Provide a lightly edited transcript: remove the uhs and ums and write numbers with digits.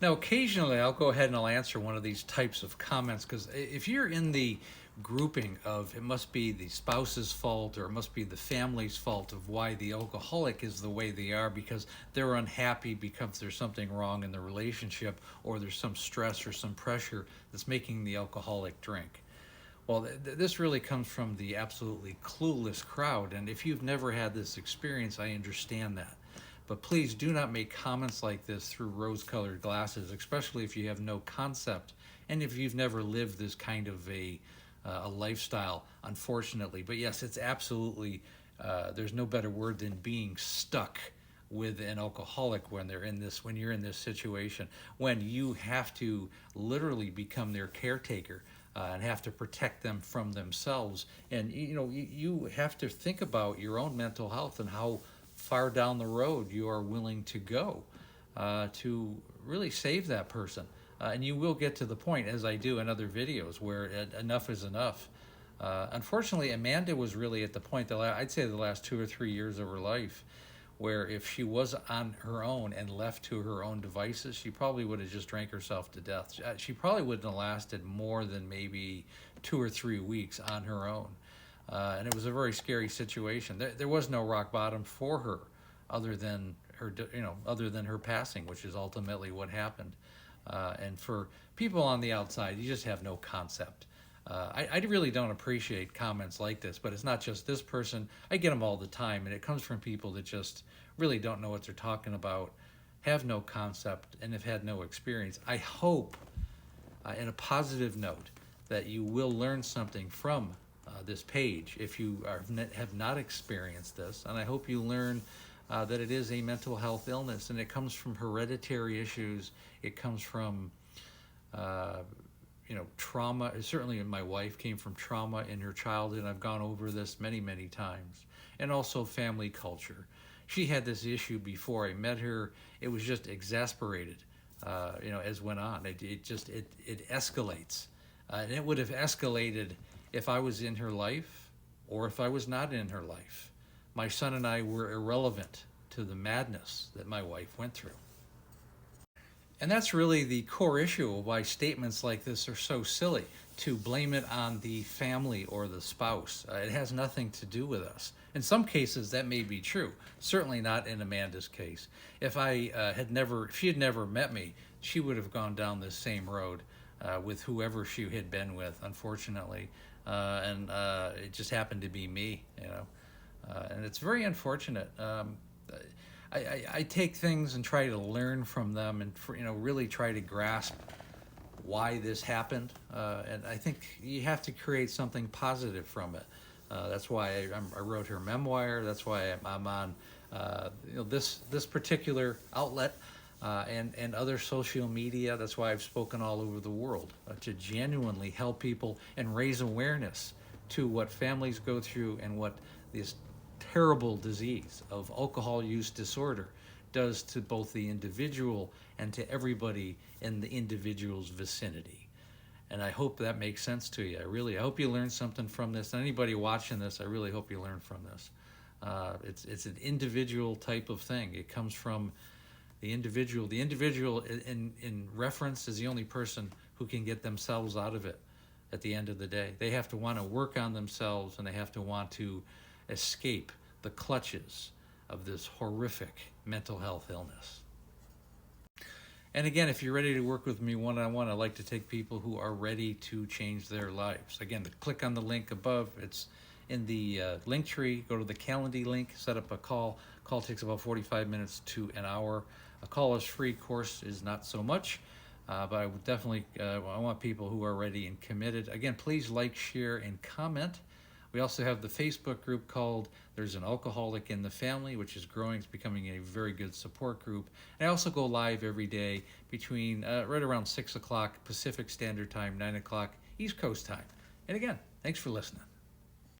Now, occasionally I'll go ahead and I'll answer one of these types of comments because if you're in the grouping of it must be the spouse's fault or it must be the family's fault of why the alcoholic is the way they are because they're unhappy because there's something wrong in the relationship or there's some stress or some pressure that's making the alcoholic drink. Well, this really comes from the absolutely clueless crowd, and if you've never had this experience, I understand that. But please do not make comments like this through rose-colored glasses, especially if you have no concept and if you've never lived this kind of a lifestyle, unfortunately. But yes, it's absolutely, there's no better word than being stuck with an alcoholic when you're in this situation, when you have to literally become their caretaker. And have to protect them from themselves, and you have to think about your own mental health and how far down the road you are willing to go to really save that person. And you will get to the point, as I do in other videos, where enough is enough. Unfortunately, Amanda was really at the point that I'd say the last 2 or 3 years of her life, where if she was on her own and left to her own devices, she probably would have just drank herself to death. She probably wouldn't have lasted more than maybe 2 or 3 weeks on her own. And it was a very scary situation. There was no rock bottom for her other than her passing, which is ultimately what happened. And for people on the outside, you just have no concept. I really don't appreciate comments like this, but it's not just this person. I get them all the time, and it comes from people that just really don't know what they're talking about, have no concept, and have had no experience. I hope, in a positive note, that you will learn something from this page if you have not experienced this, and I hope you learn that it is a mental health illness, and it comes from hereditary issues. It comes from trauma. Certainly my wife came from trauma in her childhood, and I've gone over this many, many times. And also family culture. She had this issue before I met her. It was just exasperated, as went on. It escalates. And it would have escalated if I was in her life or if I was not in her life. My son and I were irrelevant to the madness that my wife went through. And that's really the core issue of why statements like this are so silly, to blame it on the family or the spouse. It has nothing to do with us. In some cases, that may be true. Certainly not in Amanda's case. If she had never met me, she would have gone down this same road with whoever she had been with, unfortunately. And it just happened to be me, and it's very unfortunate. I take things and try to learn from them and really try to grasp why this happened. And I think you have to create something positive from it. That's why I wrote her memoir. That's why I'm on this particular outlet and other social media. That's why I've spoken all over the world to genuinely help people and raise awareness to what families go through and what this terrible disease of alcohol use disorder does to both the individual and to everybody in the individual's vicinity. And I hope that makes sense to you. I hope you learned something from this. And anybody watching this, I really hope you learn from this. It's an individual type of thing. It comes from the individual. The individual in reference is the only person who can get themselves out of it at the end of the day. They have to want to work on themselves, and they have to want to escape the clutches of this horrific mental health illness. And again, if you're ready to work with me one-on-one, I like to take people who are ready to change their lives. Again, click on the link above. It's in the link tree. Go to the Calendly link, set up a call. Call takes about 45 minutes to an hour. A call is free, course is not so much. But I would definitely, I want people who are ready and committed. Again, please like, share, and comment. We also have the Facebook group called There's an Alcoholic in the Family, which is growing. It's becoming a very good support group. And I also go live every day between right around 6 o'clock Pacific Standard Time, 9 o'clock East Coast time. And again, thanks for listening.